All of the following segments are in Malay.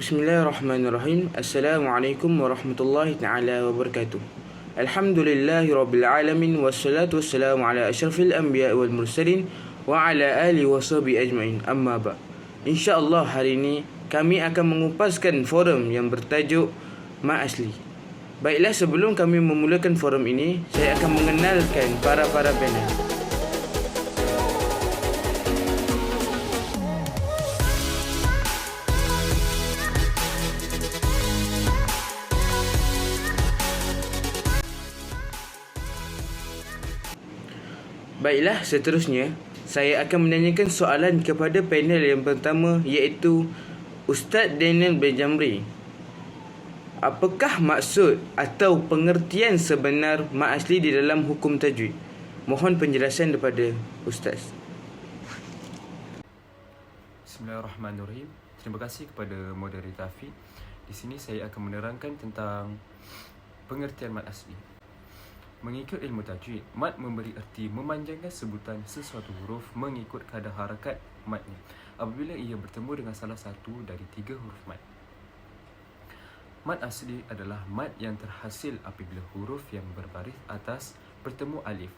Bismillahirrahmanirrahim. Assalamualaikum warahmatullahi ta'ala wabarakatuh. Alhamdulillahi rabbil alamin. Wassalatu wassalamu ala asyrafil anbiya wal mursalin wa ala alihi wa sahbihi ajma'in. Amma ba'. InsyaAllah hari ini kami akan mengupaskan forum yang bertajuk Mat Asli. Baiklah, sebelum kami memulakan forum ini, saya akan mengenalkan para panel. Baiklah, seterusnya saya akan menanyakan soalan kepada panel yang pertama, iaitu Ustaz Daniel Benjamri. Apakah maksud atau pengertian sebenar mat asli di dalam hukum tajwid? Mohon penjelasan daripada Ustaz. Bismillahirrahmanirrahim. Terima kasih kepada moderator Afiq. Di sini saya akan menerangkan tentang pengertian mat asli. Mengikut ilmu tajwid, mat memberi erti memanjangkan sebutan sesuatu huruf mengikut kadar harakat matnya apabila ia bertemu dengan salah satu dari 3 huruf mat. Mat asli adalah mat yang terhasil apabila huruf yang berbaris atas bertemu alif,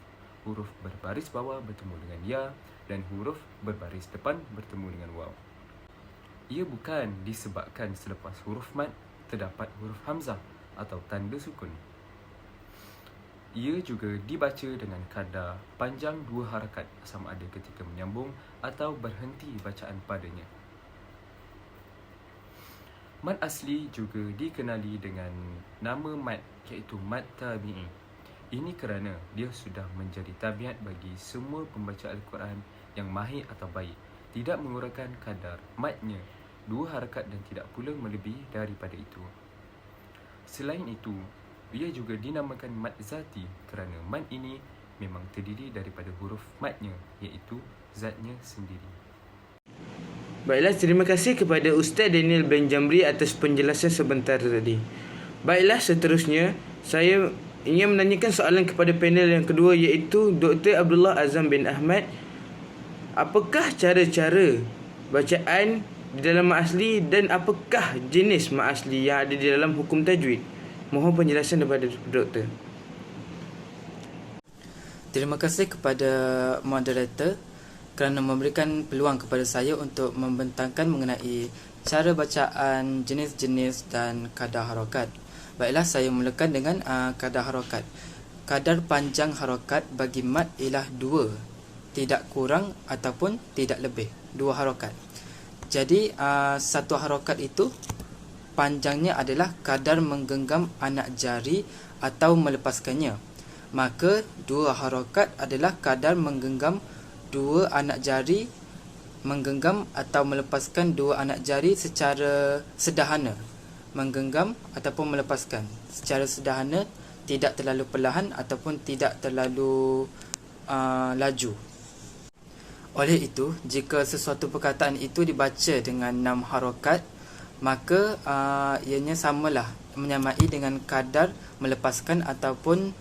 huruf berbaris bawah bertemu dengan ya, dan huruf berbaris depan bertemu dengan waw. Ia bukan disebabkan selepas huruf mat terdapat huruf hamzah atau tanda sukun. Ia juga dibaca dengan kadar panjang 2 harakat sama ada ketika menyambung atau berhenti bacaan padanya. Mat asli juga dikenali dengan nama mat, iaitu mat tabi'i. Ini kerana dia sudah menjadi tabiat bagi semua pembaca Al-Quran yang mahir atau baik, tidak mengurangkan kadar matnya 2 harakat dan tidak pula melebihi daripada itu. Selain itu, ia juga dinamakan mat zati kerana mat ini memang terdiri daripada huruf matnya, iaitu zatnya sendiri. Baiklah, terima kasih kepada Ustaz Daniel Benjamri atas penjelasan sebentar tadi. Baiklah, seterusnya saya ingin menanyakan soalan kepada panel yang kedua, iaitu Dr. Abdullah Azam bin Ahmad. Apakah cara-cara bacaan di dalam mat asli dan apakah jenis mat asli yang ada di dalam hukum tajwid? Mohon penjelasan daripada doktor. Terima kasih kepada moderator kerana memberikan peluang kepada saya untuk membentangkan mengenai cara bacaan, jenis-jenis dan kadar harakat. Baiklah, saya mulakan dengan kadar harakat. Kadar panjang harakat bagi mat ialah 2, tidak kurang ataupun tidak lebih, 2 harakat. Jadi satu harakat itu panjangnya adalah kadar menggenggam anak jari atau melepaskannya. Maka 2 harakat adalah kadar menggenggam 2 anak jari, menggenggam atau melepaskan 2 anak jari secara sederhana. Menggenggam ataupun melepaskan secara sederhana, tidak terlalu perlahan ataupun tidak terlalu laju. Oleh itu, jika sesuatu perkataan itu dibaca dengan 6 harakat, maka ianya samalah, menyamai dengan kadar melepaskan ataupun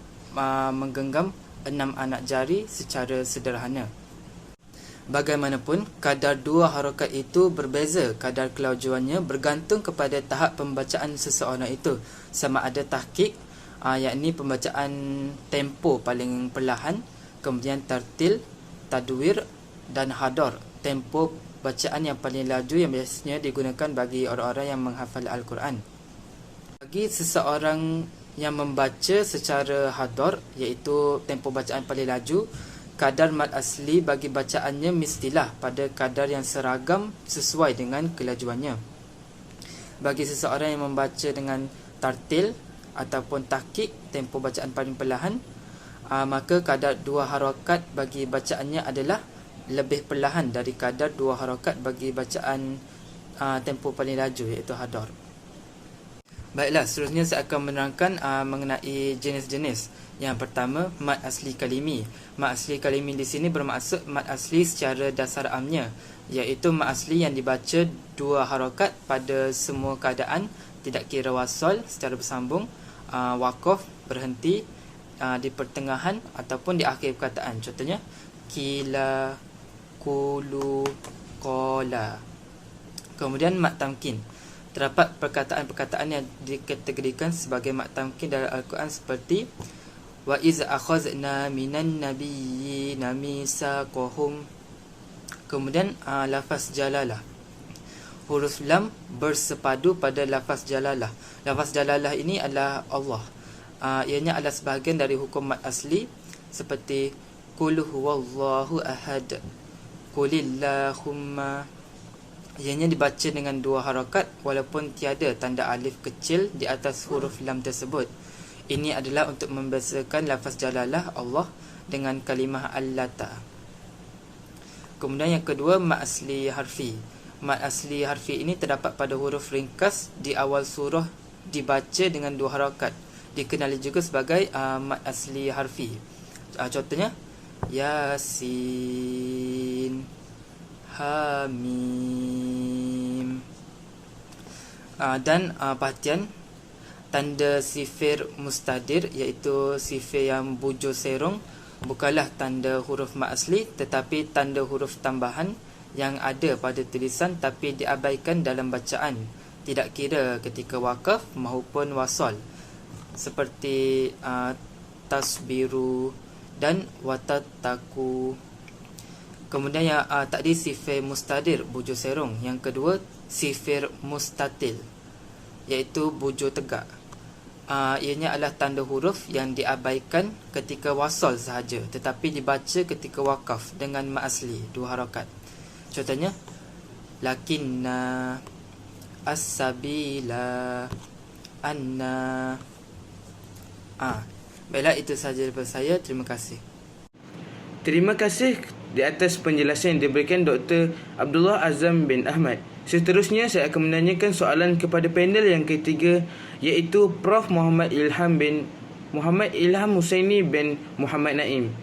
menggenggam 6 anak jari secara sederhana. Bagaimanapun, kadar 2 harakat itu berbeza kadar kelajuannya bergantung kepada tahap pembacaan seseorang itu, sama ada tahqiq, yakni pembacaan tempo paling perlahan, kemudian tartil, tadwir dan hadar, tempo bacaan yang paling laju yang biasanya digunakan bagi orang-orang yang menghafal Al-Quran. Bagi seseorang yang membaca secara hadar, iaitu tempo bacaan paling laju, kadar mat asli bagi bacaannya mestilah pada kadar yang seragam sesuai dengan kelajuannya. Bagi seseorang yang membaca dengan tartil ataupun tahqiq, tempo bacaan paling perlahan, maka kadar 2 harakat bagi bacaannya adalah lebih perlahan dari kadar 2 harakat bagi bacaan tempo paling laju, iaitu hadar. Baiklah, seterusnya saya akan menerangkan mengenai jenis-jenis. Yang pertama, mat asli kalimi. Mat asli kalimi di sini bermaksud mat asli secara dasar amnya, iaitu mat asli yang dibaca 2 harakat pada semua keadaan, tidak kira wasal secara bersambung, waqaf berhenti di pertengahan ataupun di akhir perkataan. Contohnya kila, kulu, qala. Kemudian mat tamkin. Terdapat perkataan-perkataan yang dikategorikan sebagai mat tamkin dalam Al-Quran seperti wa iz akhazna minan nabiyyina mitsaqahum. Kemudian lafaz jalalah. Huruf lam bersepadu pada lafaz jalalah. Lafaz jalalah ini adalah Allah. Ianya adalah sebahagian dari hukum mat asli seperti qul huwallahu ahad, qulillahumma. Ianya dibaca dengan 2 harakat walaupun tiada tanda alif kecil di atas huruf lam tersebut. Ini adalah untuk membiasakan lafaz jalalah Allah dengan kalimah allata. Kemudian yang kedua, mat asli harfi. Mat asli harfi ini terdapat pada huruf ringkas di awal surah, dibaca dengan 2 harakat. Dikenali juga sebagai mat asli harfi. Contohnya Yasin, Hamim. Dan perhatian, tanda sifir mustadir iaitu sifir yang bujur serong bukanlah tanda huruf mat asli tetapi tanda huruf tambahan yang ada pada tulisan tapi diabaikan dalam bacaan, tidak kira ketika wakaf maupun wasal, seperti tasbiru dan watattaku. Kemudian yang tadi sifir mustadir bujur serong. Yang kedua sifir mustatil iaitu bujur tegak. Ianya adalah tanda huruf yang diabaikan ketika wasal sahaja tetapi dibaca ketika wakaf dengan mat asli 2 harakat. Contohnya lakinna, as-sabila, anna. Baiklah, itu sahaja daripada saya. Terima kasih. Terima kasih di atas penjelasan yang diberikan Dr. Abdullah Azam bin Ahmad. Seterusnya saya akan menanyakan soalan kepada panel yang ketiga iaitu Prof. Muhammad Ilham Husaini bin Muhammad Naim.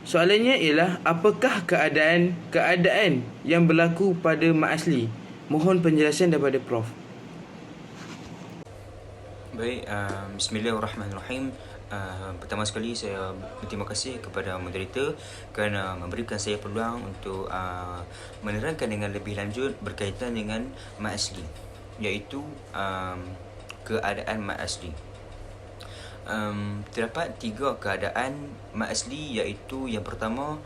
Soalannya ialah apakah keadaan yang berlaku pada mat asli? Mohon penjelasan daripada Prof. Baik, bismillahirrahmanirrahim. Pertama sekali saya berterima kasih kepada moderator kerana memberikan saya peluang untuk menerangkan dengan lebih lanjut berkaitan dengan mat asli, iaitu keadaan mat asli. Terdapat 3 keadaan mat asli, iaitu yang pertama,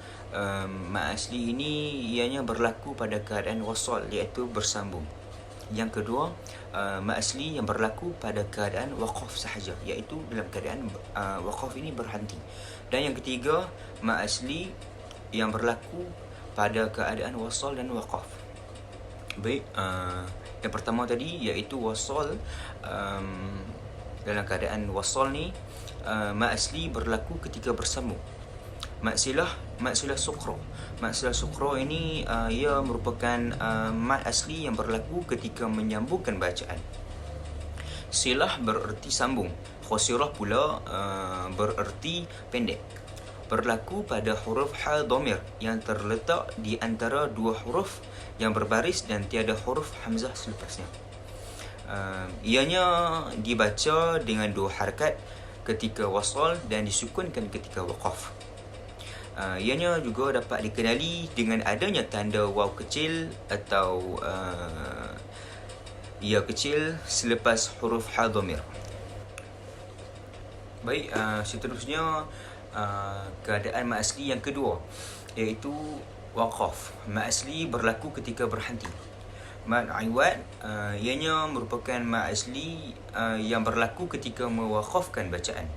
mat asli ini ianya berlaku pada keadaan wasal iaitu bersambung. Yang kedua, mat asli yang berlaku pada keadaan waqaf sahaja iaitu dalam keadaan waqaf ini berhenti. Dan yang ketiga, mat asli yang berlaku pada keadaan wasal dan waqaf. Baik, yang pertama tadi iaitu wasal. Dalam keadaan wasal ni mat asli berlaku ketika bersambung. Mat silah sukra. Mat silah sukra ini ia merupakan mat asli yang berlaku ketika menyambungkan bacaan. Silah bererti sambung. Khosirah pula bererti pendek. Berlaku pada huruf ha dhamir yang terletak di antara 2 huruf yang berbaris dan tiada huruf hamzah selepasnya. Ianya dibaca dengan 2 harakat ketika wasal dan disukunkan ketika waqaf. Ianya juga dapat dikenali dengan adanya tanda waw kecil atau ya kecil selepas huruf ha dhamir. Baik, seterusnya keadaan mat asli yang kedua iaitu waqaf. Mat asli berlaku ketika berhenti. Mat iwad ianya merupakan mat asli yang berlaku ketika mewaqafkan bacaan.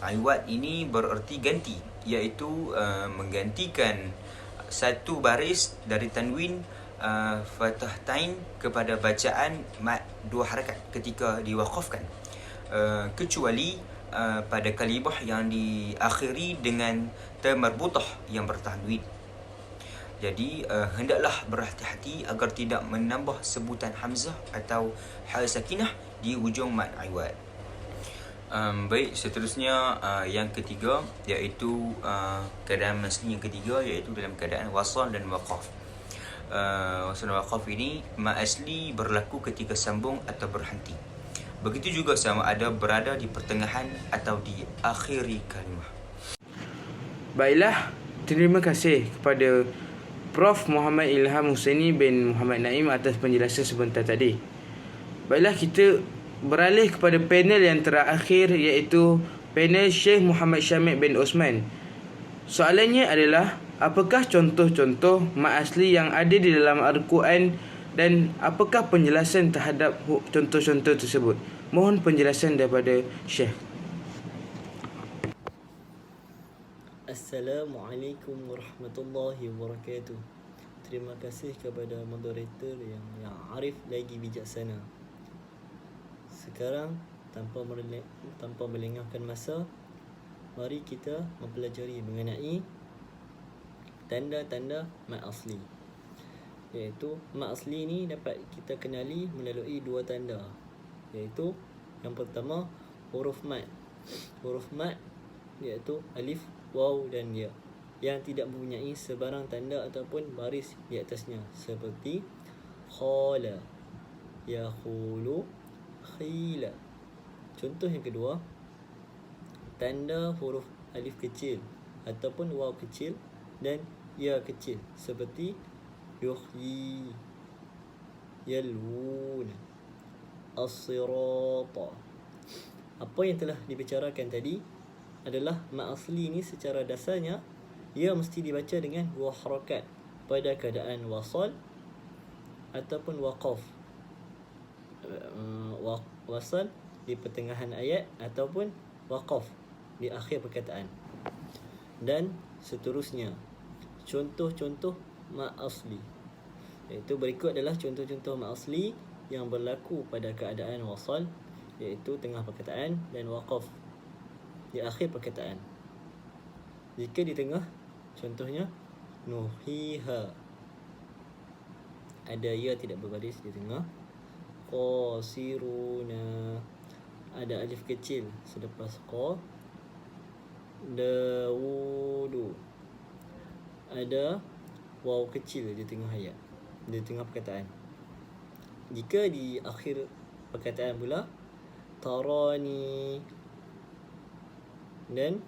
Iwad ini bererti ganti, iaitu menggantikan satu baris dari tanwin fathah tain kepada bacaan mat 2 harakat ketika diwaqafkan, kecuali pada kalimah yang diakhiri dengan ta marbutah yang bertanwin. Jadi hendaklah berhati-hati agar tidak menambah sebutan hamzah atau hal sakinah di hujung mat iwad. Baik, seterusnya yang ketiga iaitu keadaan asli yang ketiga iaitu dalam keadaan wasal dan waqaf. Wasal dan waqaf ini mat asli berlaku ketika sambung atau berhenti. Begitu juga sama ada berada di pertengahan atau di akhiri kalimah. Baiklah, terima kasih kepada Prof. Muhammad Ilham Husaini bin Muhammad Naim atas penjelasan sebentar tadi. Baiklah, kita beralih kepada panel yang terakhir, iaitu panel Syekh Muhammad Syamik bin Osman. Soalannya adalah, apakah contoh-contoh mat asli yang ada di dalam Al-Quran dan apakah penjelasan terhadap contoh-contoh tersebut? Mohon penjelasan daripada Syekh. Assalamualaikum warahmatullahi wabarakatuh. Terima kasih kepada moderator yang arif lagi bijaksana. Sekarang tanpa melengahkan masa, mari kita mempelajari mengenai tanda-tanda mat asli. Iaitu mat asli ni dapat kita kenali melalui dua tanda. Iaitu yang pertama, huruf mat. Huruf mat iaitu alif, waw dan ya, yang tidak mempunyai sebarang tanda ataupun baris di atasnya, seperti khala, yakhulu, khila. Contoh yang kedua, tanda huruf alif kecil ataupun waw kecil dan ya kecil, seperti yuhyi, yalwun, as-sirata. Apa yang telah dibicarakan tadi adalah mat asli ni secara dasarnya ia mesti dibaca dengan dua harakat pada keadaan wasal ataupun waqaf. Wasal di pertengahan ayat ataupun waqaf di akhir perkataan. Dan seterusnya, contoh-contoh mat asli. Iaitu berikut adalah contoh-contoh mat asli yang berlaku pada keadaan wasal, iaitu tengah perkataan, dan waqaf di akhir perkataan. Jika di tengah, contohnya nuhiha, ada ya tidak berbaris di tengah. Qasiruna, ada alif kecil selepas qa. Dawudu, ada waw kecil di tengah ayat, di tengah perkataan. Jika di akhir perkataan pula, tarani dan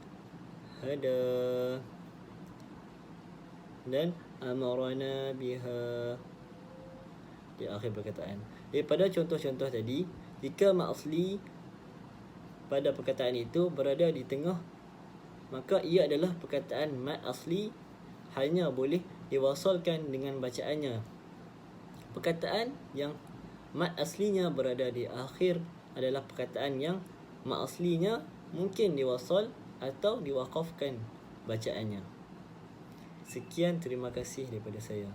hada dan amarana biha di akhir perkataan. Pada contoh-contoh tadi, jika mat asli pada perkataan itu berada di tengah, maka ia adalah perkataan mat asli, hanya boleh diwasalkan dengan bacaannya. Perkataan yang mat aslinya berada di akhir adalah perkataan yang mat aslinya mungkin diwasal atau diwaqafkan bacaannya. Sekian, terima kasih daripada saya.